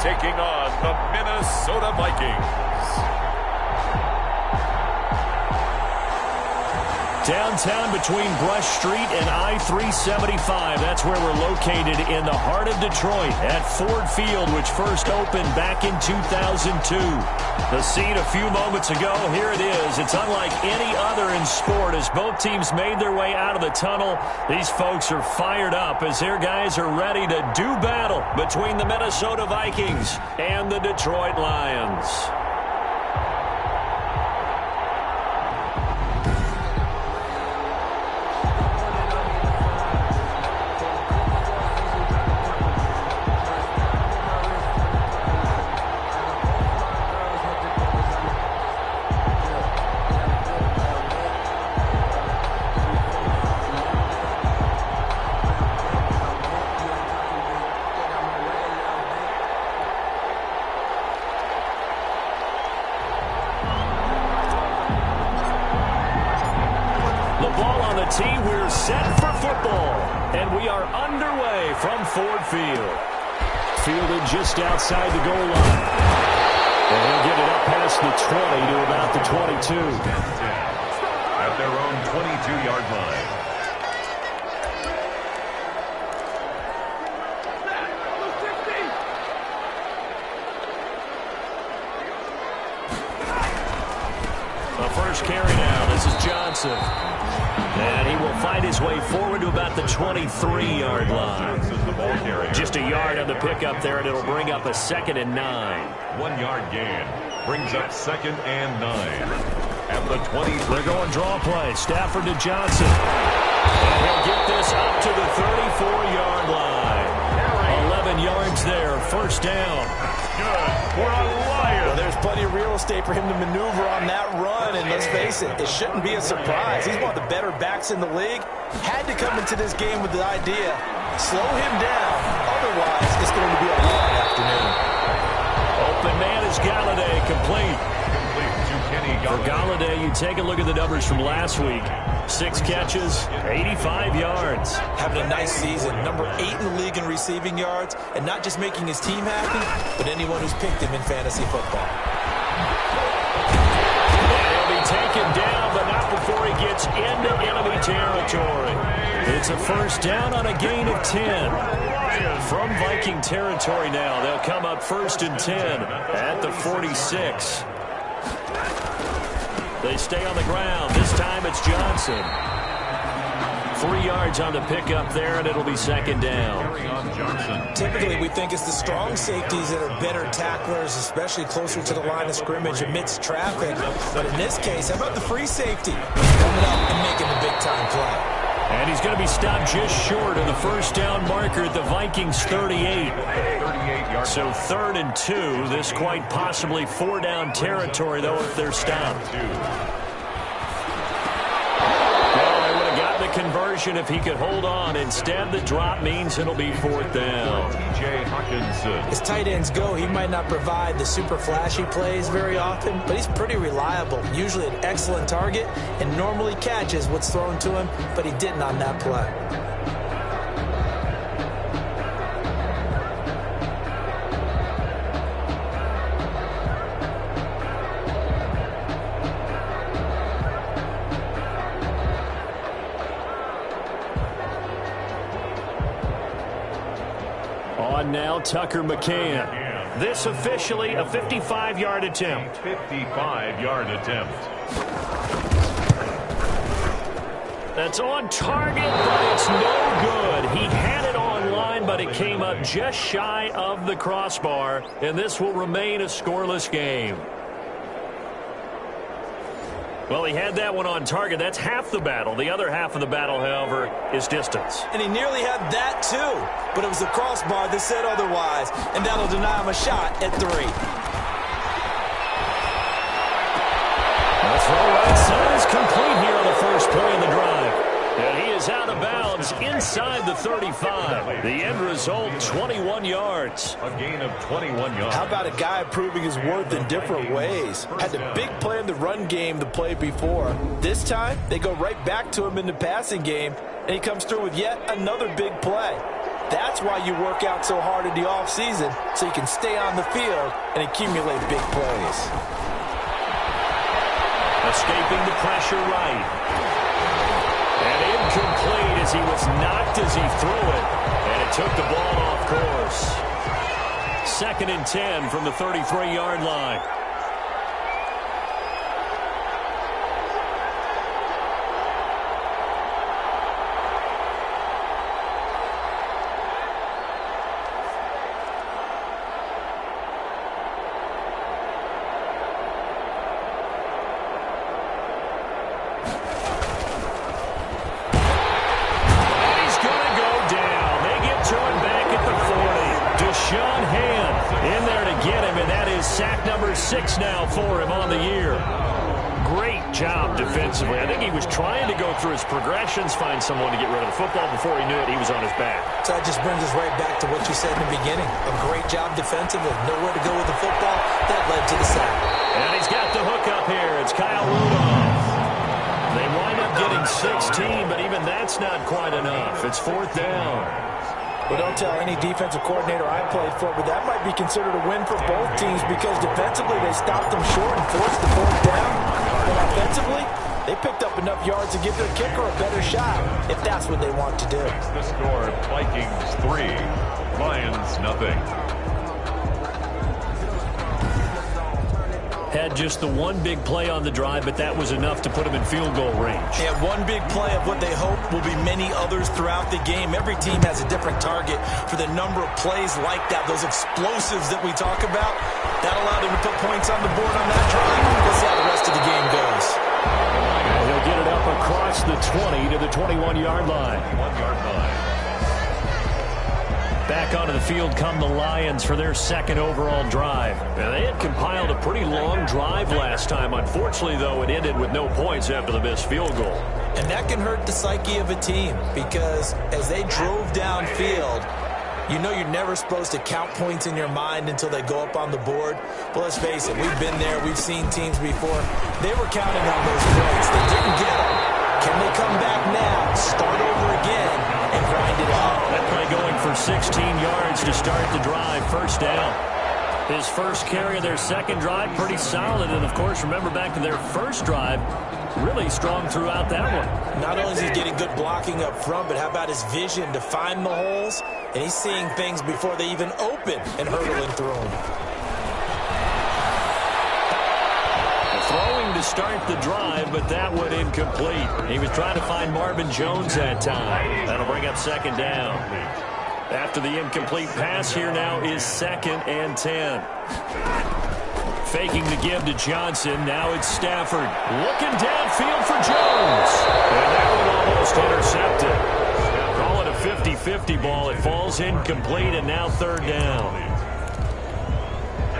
taking on the Minnesota Vikings. Downtown between Brush Street and I-375. That's where we're located in the heart of Detroit at Ford Field, which first opened back in 2002. The scene a few moments ago, here it is. It's unlike any other in sport as both teams made their way out of the tunnel. These folks are fired up as their guys are ready to do battle between the Minnesota Vikings and the Detroit Lions. We're set for football, and we are underway from Ford Field. Fielded just outside the goal line. And he'll get it up past the 20 to about the 22. At their own 22-yard line. The first carry now. This is Johnson. And he will find his way forward to about the 23-yard line. Just a yard on the pickup there, and it'll bring up a 2nd and 9. 1 yard gain. Brings up 2nd and 9. At the 20. They're going draw play. Stafford to Johnson. And he'll get this up to the 34-yard line. 11 yards there. First down. Good for a Lion. Well, there's plenty of real estate for him to maneuver on that run, and let's face it, it shouldn't be a surprise. He's one of the better backs in the league. Had to come into this game with the idea, slow him down. Otherwise, it's going to be a long afternoon. Open man is Galladay, complete. For Galladay. Galladay, you take a look at the numbers from last week. 6 catches, 85 yards. Having a nice season. Number 8 in the league in receiving yards, and not just making his team happy, but anyone who's picked him in fantasy football. And he'll be taken down, but not before he gets into enemy territory. It's a first down on a gain of 10. From Viking territory now, they'll come up 1st and 10 at the 46. They stay on the ground. This time it's Johnson. 3 yards on the pickup there, and it'll be 2nd down. Typically, we think it's the strong safeties that are better tacklers, especially closer to the line of scrimmage amidst traffic. But in this case, how about the free safety coming up and making the big-time play? And he's going to be stopped just short of the first down marker at the Vikings 38. So 3rd and 2. This quite possibly 4-down territory, though, if they're stopped. Well, they would have gotten the conversion if he could hold on. Instead, the drop means it'll be 4th down. As tight ends go, he might not provide the super flashy plays very often, but he's pretty reliable. Usually an excellent target and normally catches what's thrown to him, but he didn't on that play. On now, Tucker McCann. This officially a 55-yard attempt. 55-yard attempt. That's on target, but it's no good. He had it on line, but it came up just shy of the crossbar, and this will remain a scoreless game. Well, he had that one on target. That's half the battle. The other half of the battle, however, is distance. And he nearly had that, too. But it was the crossbar that said otherwise, and that'll deny him a shot at 3. The throw right side is complete here on the first play of the drive. And he is out of bounds inside the 35. The end result, 21 yards. A gain of 21 yards. How about a guy proving his worth in different ways? Had the big play in the run game the play before. This time, they go right back to him in the passing game, and he comes through with yet another big play. That's why you work out so hard in the offseason, so you can stay on the field and accumulate big plays. Escaping the pressure right. And incomplete as he was knocked as he threw it. And it took the ball off course. 2nd and 10 from the 33-yard line. Sack number 6 now for him on the year. Great job defensively. I think he was trying to go through his progressions, find someone to get rid of the football. Before he knew it, he was on his back. So that just brings us right back to what you said in the beginning. A great job defensively. Nowhere to go with the football. That led to the sack. And he's got the hook up here. It's Kyle Rudolph. They wind up getting 16, but even that's not quite enough. It's 4th down. Well, don't tell any defensive coordinator I played for, but that might be considered a win for both teams because defensively they stopped them short and forced the 4th down. But offensively, they picked up enough yards to give their kicker a better shot if that's what they want to do. The score, Vikings 3, Lions nothing. Had just the one big play on the drive, but that was enough to put him in field goal range. Yeah, one big play of what they hope will be many others throughout the game. Every team has a different target for the number of plays like that, those explosives that we talk about. That allowed him to put points on the board on that drive. We'll see how the rest of the game goes. And he'll get it up across the 20 to the 21-yard line. 1-yard line. Back onto the field come the Lions for their 2nd overall drive. Now, they had compiled a pretty long drive last time. Unfortunately, though, it ended with no points after the missed field goal. And that can hurt the psyche of a team because as they drove downfield, you know you're never supposed to count points in your mind until they go up on the board. But let's face it, we've been there. We've seen teams before. They were counting on those points. They didn't get them. Can they come back now, start over again, and grind it out? That play going for 16 yards to start the drive. 1st down. His first carry of their 2nd drive, pretty solid. And, of course, remember back to their 1st drive, really strong throughout that one. Not only is he getting good blocking up front, but how about his vision to find the holes? And he's seeing things before they even open and hurdling through them. Throwing to start the drive, but that one incomplete. He was trying to find Marvin Jones that time. That'll bring up 2nd down. After the incomplete pass, here now is 2nd and 10. Faking the give to Johnson. Now it's Stafford. Looking downfield for Jones. And that one almost intercepted. Call it a 50-50 ball. It falls incomplete, and now 3rd down.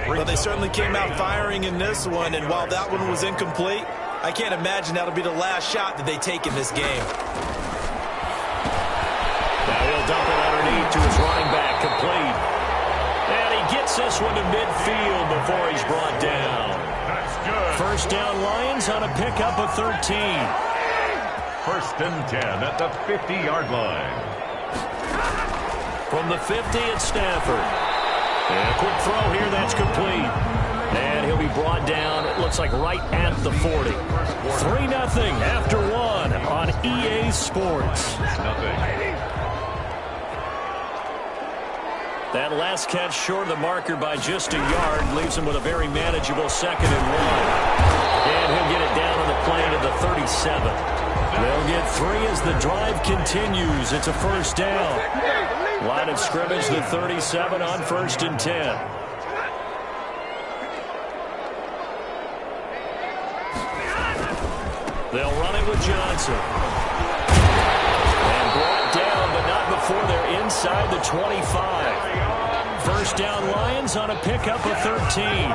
Well, they certainly came out firing in this one, and while that one was incomplete, I can't imagine that'll be the last shot that they take in this game. Now he'll dump it underneath to his running back, complete. And he gets this one to midfield before he's brought down. That's good. 1st down Lions on a pickup of 13. 1st and 10 at the 50-yard line. From the 50, it's Stafford. And a quick throw here, that's complete. And he'll be brought down, it looks like right at the 40. 3-0 after 1 on EA Sports. That last catch short of the marker by just a yard leaves him with a very manageable 2nd and 1. And he'll get it down on the play to the 37. They'll get 3 as the drive continues. It's a 1st down. Line of scrimmage, the 37 on 1st and 10. They'll run it with Johnson. And brought down, but not before they're inside the 25. 1st down Lions on a pickup of 13.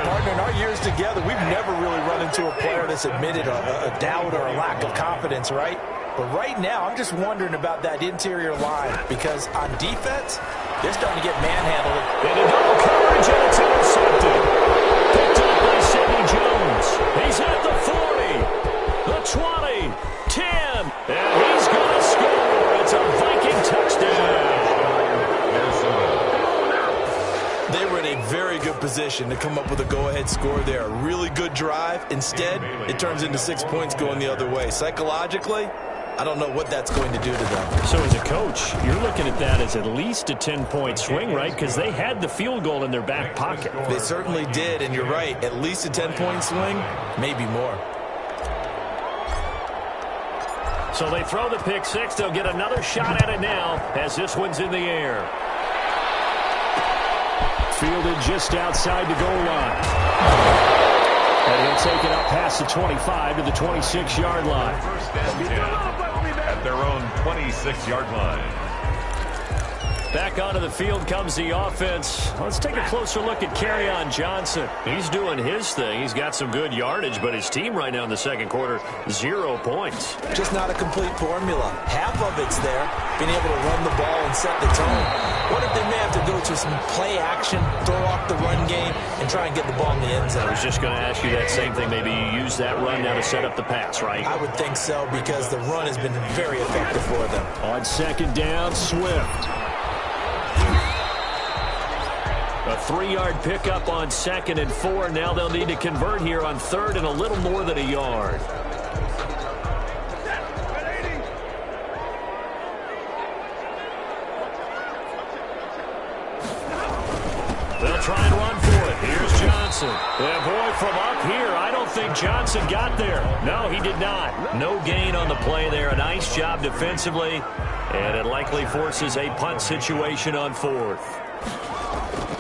Partner, in our years together, we've never really run into a player that's admitted a doubt or a lack of confidence, right? But right now, I'm just wondering about that interior line because on defense, they're starting to get manhandled. Into double coverage, and it's intercepted. Picked up by Sidney Jones. He's at the 40, the 20, 10, and he's going to score. It's a Viking touchdown. They were in a very good position to come up with a go-ahead score there. A really good drive. Instead, it turns into 6 points going the other way. Psychologically, I don't know what that's going to do to them. So as a coach, you're looking at that as at least a 10-point swing, right? Because they had the field goal in their back pocket. They certainly did, and you're right. At least a 10-point swing, maybe more. So they throw the pick six. They'll get another shot at it now as this one's in the air. Fielded just outside the goal line. And he'll take it up past the 25 to the 26-yard line. First and 10 at their own 26-yard line. Back onto the field comes the offense. Let's take a closer look at Kerryon Johnson. He's doing his thing. He's got some good yardage, but his team right now in the second quarter, 0 points. Just not a complete formula. Half of it's there, being able to run the ball and set the tone. What if they may have to go to some play action, throw off the run game, and try and get the ball in the end zone? I was just going to ask you that same thing. Maybe you use that run now to set up the pass, right? I would think so, because the run has been very effective for them. On second down, Swift. A 3-yard pickup on 2nd and 4. Now they'll need to convert here on 3rd and a little more than a yard. They'll try and run for it. Here's Johnson. And boy, from up here, I don't think Johnson got there. No, he did not. No gain on the play there. A nice job defensively. And it likely forces a punt situation on 4th.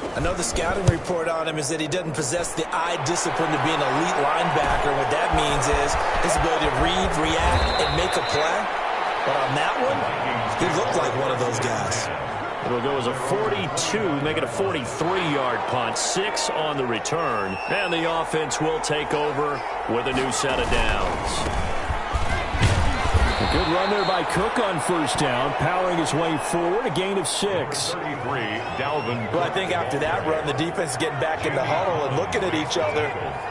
I know the scouting report on him is that he doesn't possess the eye discipline to be an elite linebacker. What that means is his ability to read, react, and make a play. But on that one, he looked like one of those guys. It'll go as a 42, make it a 43-yard punt. 6 on the return. And the offense will take over with a new set of downs. A good run there by Cook on first down, powering his way forward, a gain of 6. 33, Dalvin. Well, I think after that run, the defense is getting back in the huddle and looking at each other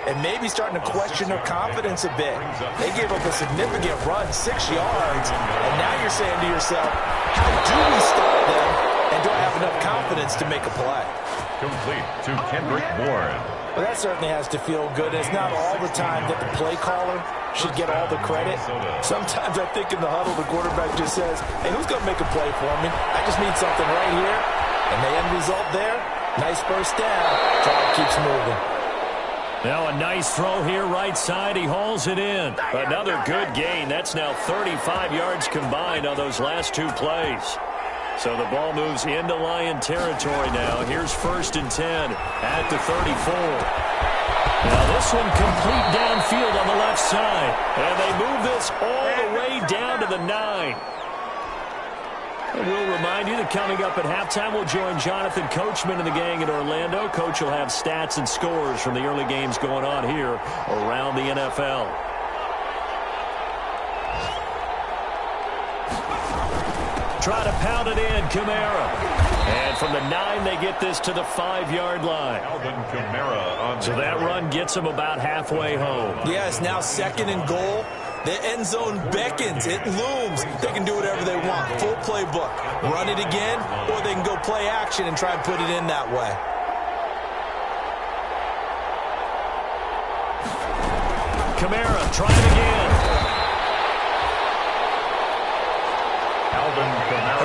and maybe starting to question their confidence a bit. They gave up a significant run, 6 yards, and now you're saying to yourself, how do we stop them, and do I have enough confidence to make a play? Complete to Kendrick Bourne. Well, that certainly has to feel good. It's not all the time that the play caller should get all the credit. Sometimes I think in the huddle, the quarterback just says, hey, who's going to make a play for me? I just need something right here. And the end result there, nice first down. Drive keeps moving. Now a nice throw here right side. He hauls it in. Another good gain. That's now 35 yards combined on those last 2 plays. So the ball moves into Lion territory now. Here's 1st and 10 at the 34. Now this one complete downfield on the left side. And they move this all the way down to the 9. And we'll remind you that coming up at halftime, we'll join Jonathan Coachman and the gang in Orlando. Coach will have stats and scores from the early games going on here around the NFL. Try to pound it in, Kamara. And from the 9, they get this to the 5-yard line. So that run gets them about halfway home. Yes, now 2nd and goal. The end zone beckons. It looms. They can do whatever they want. Full playbook. Run it again, or they can go play action and try and put it in that way. Kamara, try it again.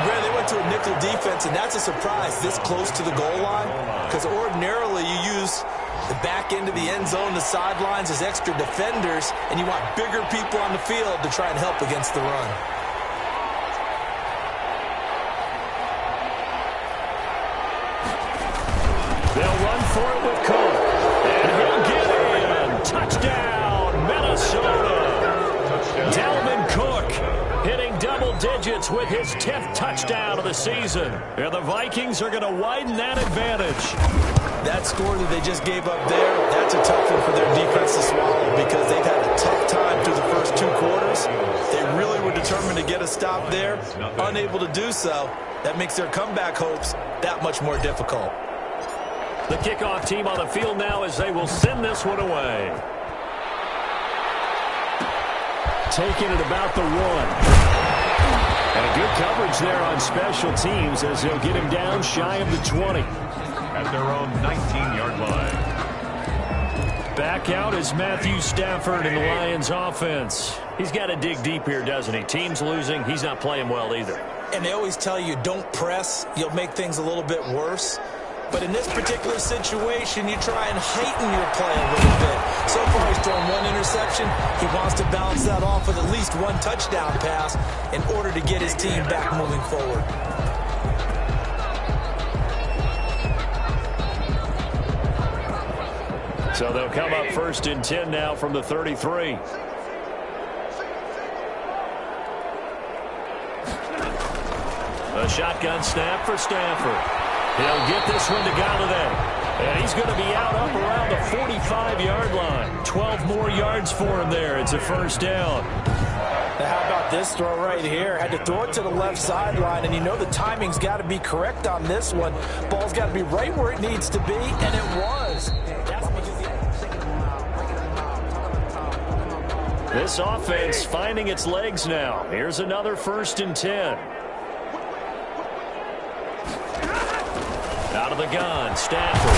They went to a nickel defense, and that's a surprise this close to the goal line, because ordinarily you use the back end of the end zone, the sidelines as extra defenders, and you want bigger people on the field to try and help against the run. They'll run for it with Cook, and he'll get in. Touchdown, Minnesota. Dalvin Cook hitting double digits with his 10th touchdown of the season. And the Vikings are going to widen that advantage. That score that they just gave up there, that's a tough one for their defense to swallow, because they've had a tough time through the first 2 quarters. They really were determined to get a stop there, unable to do so. That makes their comeback hopes that much more difficult. The kickoff team on the field now as they will send this one away. Taking it about the 1. And a good coverage there on special teams as they'll get him down shy of the 20. At their own 19-yard line. Back out is Matthew Stafford in the Lions offense. He's got to dig deep here, doesn't he? Team's losing. He's not playing well either. And they always tell you, don't press. You'll make things a little bit worse. But in this particular situation, you try and heighten your play a little bit. So far, he's thrown one interception. He wants to balance that off with at least one touchdown pass in order to get his team back moving forward. So they'll come up 1st and 10 now from the 33. A shotgun snap for Stafford. He'll get this one to Galladay. And he's going to be out up around the 45-yard line. 12 more yards for him there. It's a 1st down. Now how about this throw right here? Had to throw it to the left sideline, and you know the timing's got to be correct on this one. Ball's got to be right where it needs to be, and it was. This offense finding its legs now. Here's another 1st and 10. Out of the gun, Stafford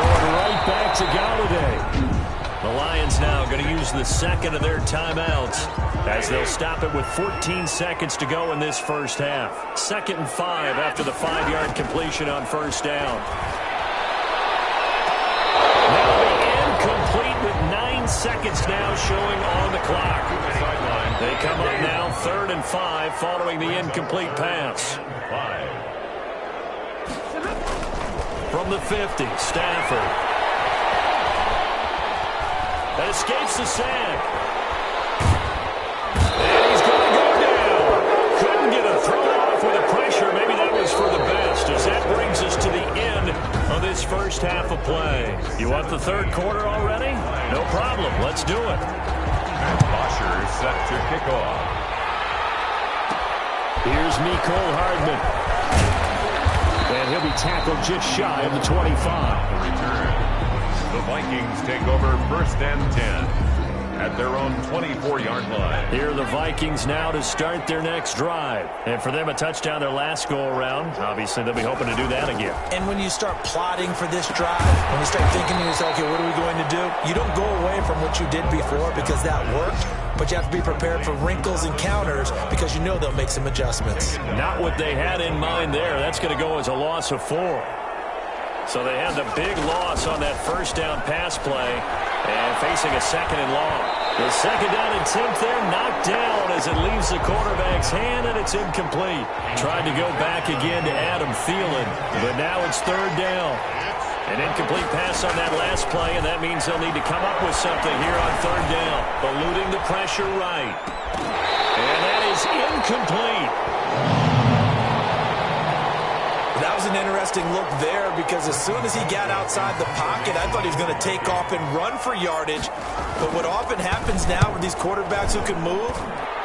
going right back to Galladay. The Lions now going to use the second of their timeouts as they'll stop it with 14 seconds to go in this 1st half. 2nd and 5 after the 5-yard completion on 1st down. Now the incomplete with 9 seconds now showing on the clock. They come up now 3rd and 5 following the incomplete pass. From the 50, Stafford. That escapes the sack. And he's going to go down. Couldn't get a throw off with the pressure. Maybe that was for the best, as that brings us to the end of this 1st half of play. You want the 3rd quarter already? No problem. Let's do it. And Bosher is set to kick off. Here's Mecole Hardman. And he'll be tackled just shy of the 25. Return. The Vikings take over 1st and 10 at their own 24-yard line. Here are the Vikings now to start their next drive. And for them, a touchdown their last go-around. Obviously, they'll be hoping to do that again. And when you start plotting for this drive, when you start thinking to yourself, okay, what are we going to do? You don't go away from what you did before because that worked. But you have to be prepared for wrinkles and counters because you know they'll make some adjustments. Not what they had in mind there. That's going to go as a loss of 4. So they had the big loss on that 1st down pass play and facing a 2nd and long. The 2nd down attempt there knocked down as it leaves the quarterback's hand, and it's incomplete. Tried to go back again to Adam Thielen, but now it's 3rd down. An incomplete pass on that last play, and that means they'll need to come up with something here on 3rd down. Eluding the pressure right. And that is incomplete. That was an interesting look there because as soon as he got outside the pocket, I thought he was going to take off and run for yardage. But what often happens now with these quarterbacks who can move,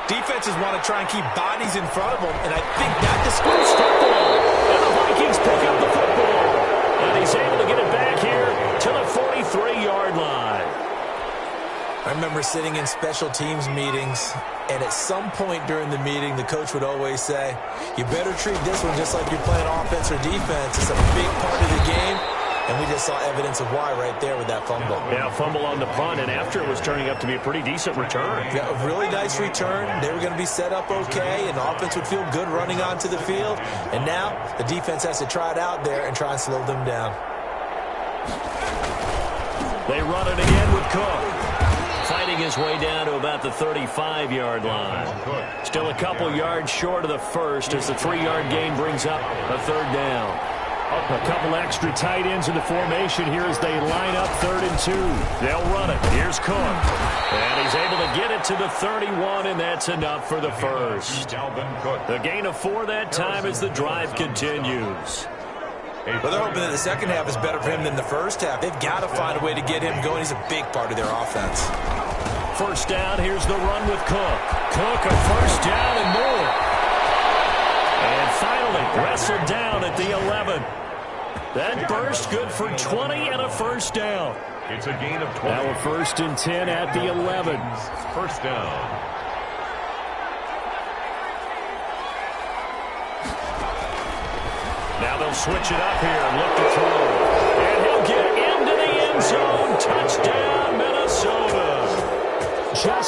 defenses want to try and keep bodies in front of them, and I think that displays football. And the Vikings pick up the football. And he's able to get it back here to the 43-yard line. I remember sitting in special teams meetings, and at some point during the meeting, the coach would always say, you better treat this one just like you're playing offense or defense. It's a big part of the game, and we just saw evidence of why right there with that fumble. Yeah, fumble on the punt, and after it was turning up to be a pretty decent return. Yeah, a really nice return. They were going to be set up okay, and the offense would feel good running onto the field. And now the defense has to try it out there and try and slow them down. They run it again with Cook. Fighting his way down to about the 35-yard line. Still a couple yards short of the 1st as the 3-yard gain brings up a 3rd down. A couple extra tight ends in the formation here as they line up 3rd and 2. They'll run it. Here's Cook. And he's able to get it to the 31, and that's enough for the 1st. The gain of 4 that time as the drive continues. Well, they're hoping that the second half is better for him than the first half. They've got to find a way to get him going. He's a big part of their offense. 1st down, here's the run with Cook. Cook, a 1st down and more. And finally, wrestled down at the 11. That burst good for 20 and a 1st down. It's a gain of 20. Now a 1st and 10 at the 11. 1st down. Now they'll switch it up here and look to throw. And he'll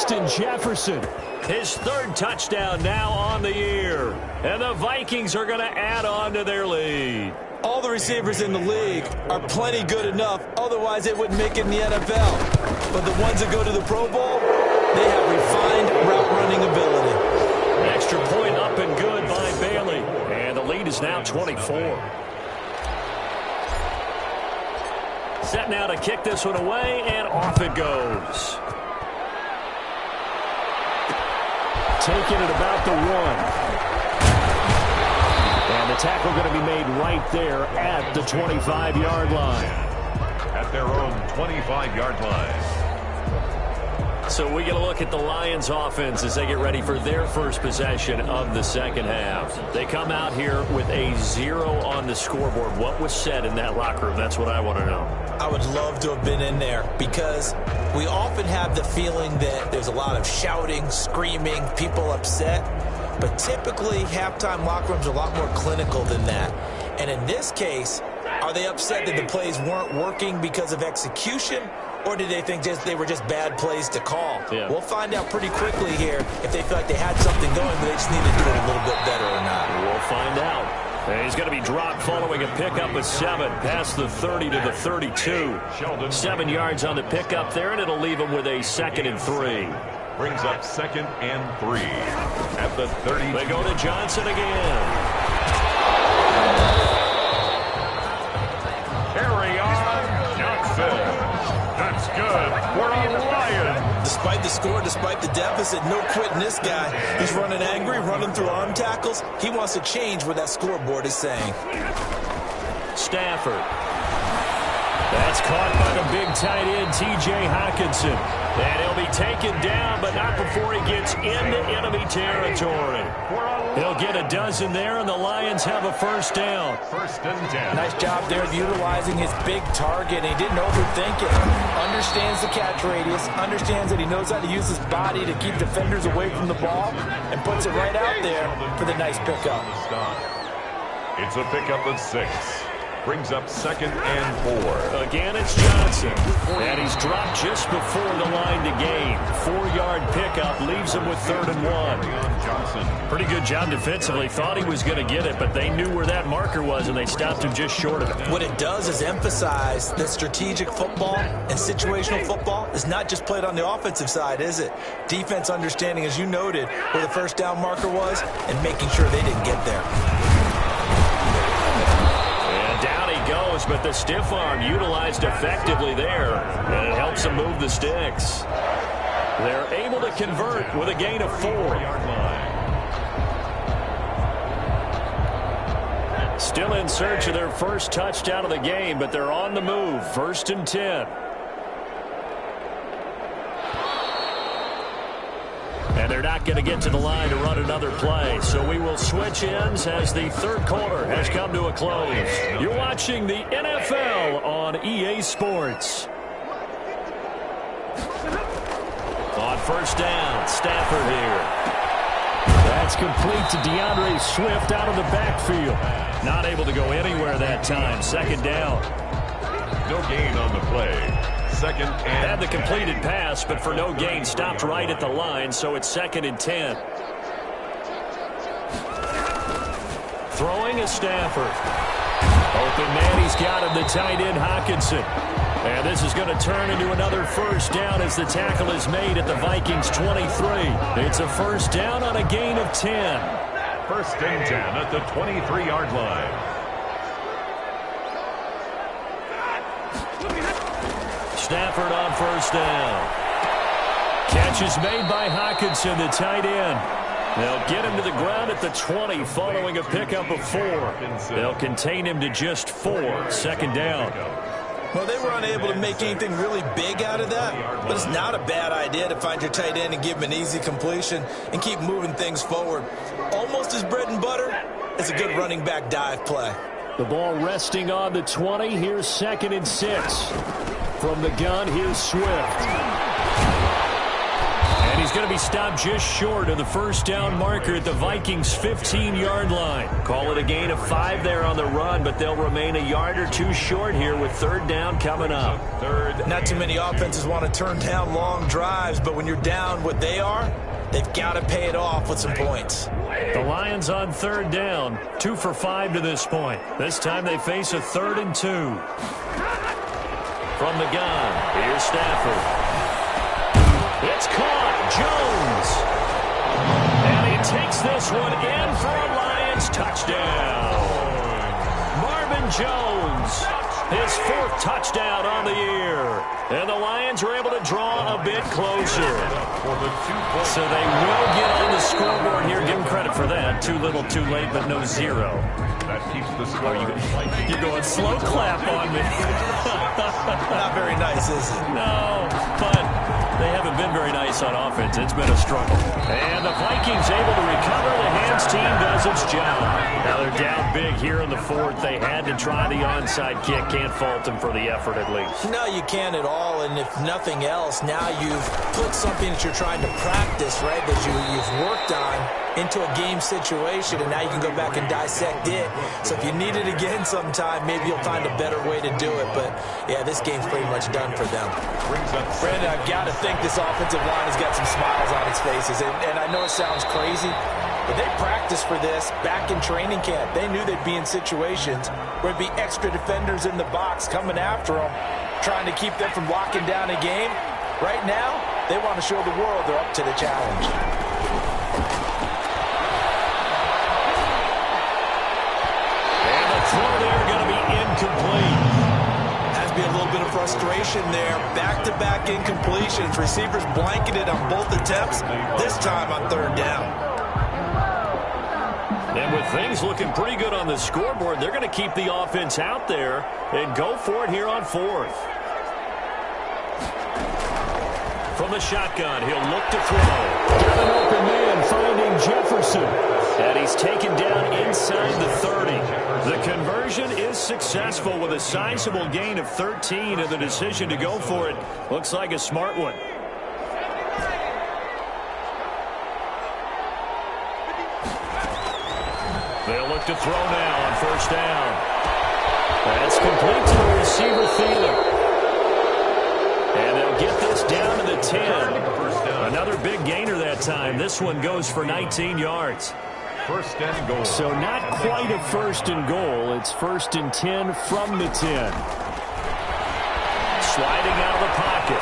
Justin Jefferson. His third touchdown now on the year. And the Vikings are going to add on to their lead. All the receivers in the league are plenty good enough. Otherwise, they wouldn't make it in the NFL. But the ones that go to the Pro Bowl, they have refined route running ability. An extra point up and good by Bailey. And the lead is now 24. Set now to kick this one away, and off it goes. Taking it about the 1. And the tackle going to be made right there at the 25-yard line. At their own 25-yard line. So we get a look at the Lions offense as they get ready for their first possession of the second half. They come out here with a 0 on the scoreboard. What was said in that locker room? That's what I want to know. I would love to have been in there because we often have the feeling that there's a lot of shouting, screaming, people upset. But typically, halftime locker rooms are a lot more clinical than that. And in this case, are they upset that the plays weren't working because of execution? Or did they think they were just bad plays to call? Yeah. We'll find out pretty quickly here if they feel like they had something going, but they just need to do it a little bit better or not. We'll find out. And he's going to be dropped following a pickup of 7 past the 30 to the 32. 7 yards on the pickup there, and it'll leave him with a 2nd and 3. Brings up 2nd and 3 at the 30. They go to Johnson again. Carry on, Johnson. That's good. We're a Lion. Despite the score, despite the deficit, no quitting this guy. He's running angry, running through arm tackles. He wants to change what that scoreboard is saying. Stafford. That's caught by the big tight end, T.J. Hockenson. And he'll be taken down, but not before he gets into enemy territory. He'll get a dozen there, and the Lions have a first down. 1st and 10. Nice job there of utilizing his big target, and he didn't overthink it. Understands the catch radius, understands that he knows how to use his body to keep defenders away from the ball, and puts it right out there for the nice pickup. It's a pickup of 6. Brings up 2nd and 4. Again, it's Johnson. And he's dropped just before the line to gain. 4-yard pickup leaves him with 3rd and 1. Pretty good job defensively. Thought he was going to get it, but they knew where that marker was, and they stopped him just short of it. What it does is emphasize that strategic football and situational football is not just played on the offensive side, is it? Defense understanding, as you noted, where the first down marker was and making sure they didn't get there. Down he goes, but the stiff arm utilized effectively there, and it helps him move the sticks. They're able to convert with a gain of 4. Still in search of their first touchdown of the game, but they're on the move. 1st and 10. And they're not going to get to the line to run another play. So we will switch ends as the third quarter has come to a close. You're watching the NFL on EA Sports. On first down, Stafford here. That's complete to DeAndre Swift out of the backfield. Not able to go anywhere that time. 2nd down. No gain on the play. 2nd and Had the completed pass, but for no gain, stopped right at the line, so it's 2nd and 10. Throwing is Stafford. Open man, he's got him, the tight end, Hockenson. And this is going to turn into another first down as the tackle is made at the Vikings 23. It's a first down on a gain of 10. 1st and 10 at the 23-yard line. Stafford on first down. Catch is made by Hockenson, the tight end. They'll get him to the ground at the 20 following a pickup of 4. They'll contain him to just 4. 2nd down. Well, they were unable to make anything really big out of that, but it's not a bad idea to find your tight end and give him an easy completion and keep moving things forward. Almost as bread and butter as a good running back dive play. The ball resting on the 20. Here's 2nd and 6. From the gun, here's Swift. And he's going to be stopped just short of the first down marker at the Vikings' 15-yard line. Call it a gain of 5 there on the run, but they'll remain a yard or two short here with third down coming up. Not too many offenses want to turn down long drives, but when you're down what they are, they've got to pay it off with some points. The Lions on third down, 2 for 5 to this point. This time they face a 3rd and 2. From the gun, here's Stafford. It's caught. Jones. And he takes this one in for a Lions touchdown. Marvin Jones, his 4th touchdown on the year. And the Lions are able to draw a bit closer. So they will get on the scoreboard here. Give them credit for that. Too little, too late, but no 0. That keeps the score. You're going slow clap on me. Not very nice, is it? No, but they haven't been very nice on offense. It's been a struggle. And the Vikings able to recover. The hands team does its job. Now they're down big here in the 4th. They had to try the onside kick. Can't fault them for the effort at least. No, you can't at all. And if nothing else, now you've put something that you're trying to practice, right, that you've worked on into a game situation, and now you can go back and dissect it. So if you need it again sometime, maybe you'll find a better way to do it. But, yeah, this game's pretty much done for them. Brandon, I've got to think this offensive line has got some smiles on its faces. And I know it sounds crazy, but they practiced for this back in training camp. They knew they'd be in situations where there'd be extra defenders in the box coming after them, trying to keep them from locking down a game. Right now, they want to show the world they're up to the challenge. Throw there going to be incomplete. Has to be a little bit of frustration there. Back-to-back incompletions. Receivers blanketed on both attempts, this time on 3rd down. And with things looking pretty good on the scoreboard, they're going to keep the offense out there and go for it here on 4th. From the shotgun, he'll look to throw. Got an open man finding Jefferson. And he's taken down inside the 30. The conversion is successful with a sizable gain of 13, and the decision to go for it looks like a smart one. They'll look to throw now on 1st down. That's complete to the receiver, Thielen. And they'll get this down to the 10. Another big gainer that time. This one goes for 19 yards. 1st and goal. So not quite a 1st and goal. It's 1st and 10 from the 10. Sliding out of the pocket.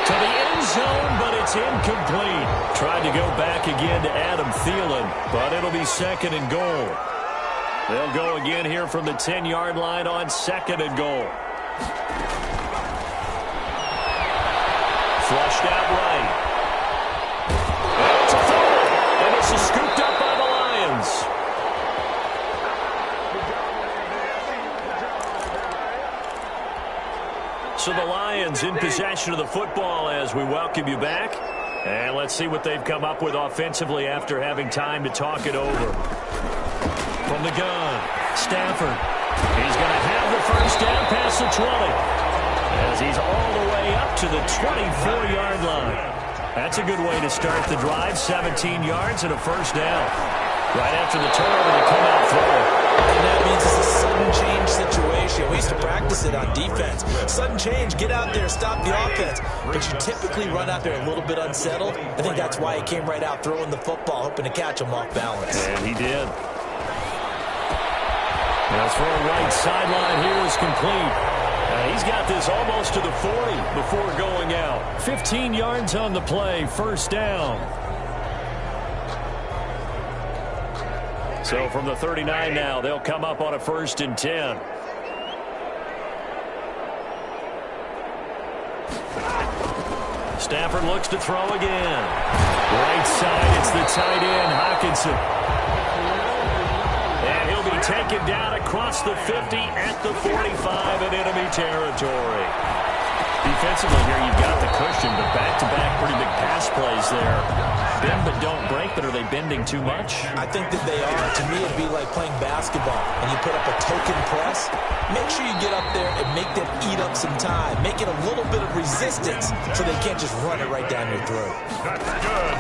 To the end zone, but it's incomplete. Tried to go back again to Adam Thielen, but it'll be 2nd and goal. They'll go again here from the 10-yard line on 2nd and goal. Flushed out right. It's a throw, and this is scooped up by the Lions. So the Lions in possession of the football as we welcome you back. And let's see what they've come up with offensively after having time to talk it over. From the gun, Stafford. He's going to have the 1st down past the 20. As he's all the way up to the 24-yard line. That's a good way to start the drive. 17 yards and a 1st down. Right after the turnover, they come out throwing. And that means it's a sudden change situation. We used to practice it on defense. Sudden change, get out there, stop the offense. But you typically run out there a little bit unsettled. I think that's why he came right out throwing the football, hoping to catch him off balance. And he did. Now throw right sideline here is complete. He's got this almost to the 40 before going out. 15 yards on the play, 1st down. So from the 39 now, they'll come up on a 1st and 10. Stafford looks to throw again. Right side, it's the tight end, Hockenson. And he'll be taken down across the 50 at the 45 in enemy territory. Defensively here, you've got the cushion, but back-to-back pretty big pass plays there. Bend but don't break, but are they bending too much? I think that they are. To me, it'd be like playing basketball, and you put up a token press. Make sure you get up there and make them eat up some time. Make it a little bit of resistance so they can't just run it right down your throat. That's good.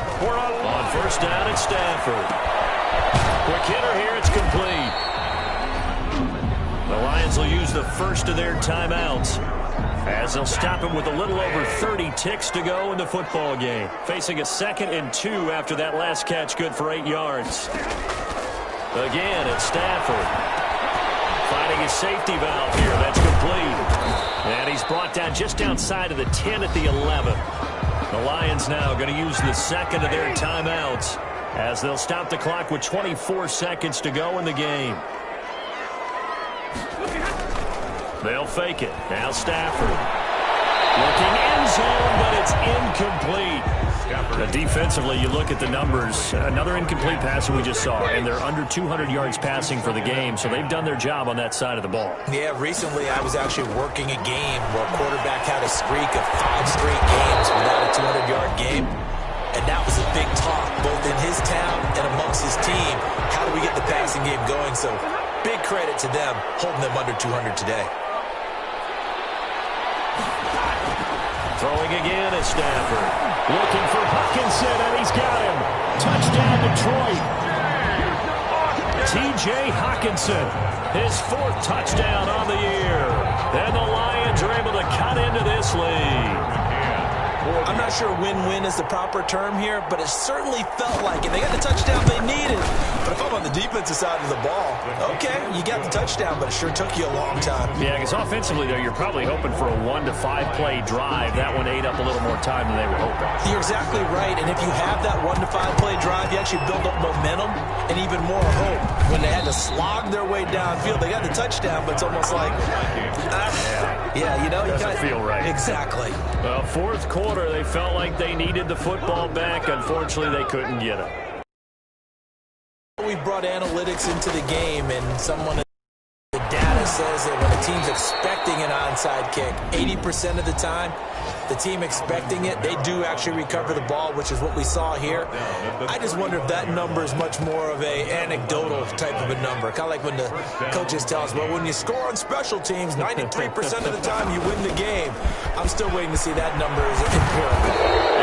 On first down, it's Stafford. Quick hitter here, it's complete. The Lions will use the first of their timeouts, as they'll stop him with a little over 30 ticks to go in the football game. Facing a 2nd and 2 after that last catch, good for 8 yards. Again, it's Stafford. Finding his safety valve here. That's complete. And he's brought down just outside of the 10 at the 11. The Lions now going to use the 2nd of their timeouts, as they'll stop the clock with 24 seconds to go in the game. They'll fake it. Now Stafford. Looking end zone, but it's incomplete. Defensively, you look at the numbers. Another incomplete pass that we just saw, and they're under 200 yards passing for the game, so they've done their job on that side of the ball. Yeah, recently I was actually working a game where a quarterback had a streak of 5 straight games without a 200-yard game, and that was a big talk, both in his town and amongst his team. How do we get the passing game going? So big credit to them, holding them under 200 today. Throwing again is Stafford. Looking for Hawkinson, and he's got him. Touchdown, Detroit. T.J. Hawkinson, his 4th touchdown on the year. And the Lions are able to cut into this lead. I'm not sure win-win is the proper term here, but it certainly felt like it. They got the touchdown they needed. But if I'm on the defensive side of the ball, okay, you got the touchdown, but it sure took you a long time. Yeah, because offensively, though, you're probably hoping for a 1 to 5 play drive. That one ate up a little more time than they were hoping. You're exactly right, and if you have that 1 to 5 play drive, you actually build up momentum and even more hope. When they had to slog their way downfield, they got the touchdown, but it's almost like, yeah, you know, you doesn't feel right. Exactly. Well, 4th quarter, they felt like they needed the football back. Unfortunately, they couldn't get it. We brought analytics into the game, and someone in the data says that when a team's expecting an onside kick, 80% of the time, the team expecting it, they do actually recover the ball, which is what we saw here. I just wonder if that number is much more of a anecdotal type of a number. Kind of like when the coaches tell us, well, when you score on special teams, 93% of the time you win the game. I'm still waiting to see that number as empirical.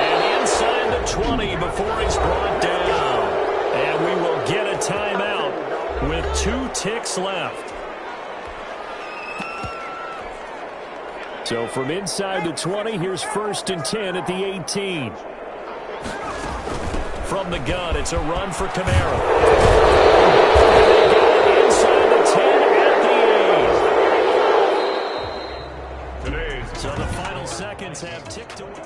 And inside the 20 before he's brought down. And we will get a timeout with 2 ticks left. So from inside the 20, here's 1st and 10 at the 18. From the gun, it's a run for Kamara. Inside the 10 at the 8. So the final seconds have ticked away.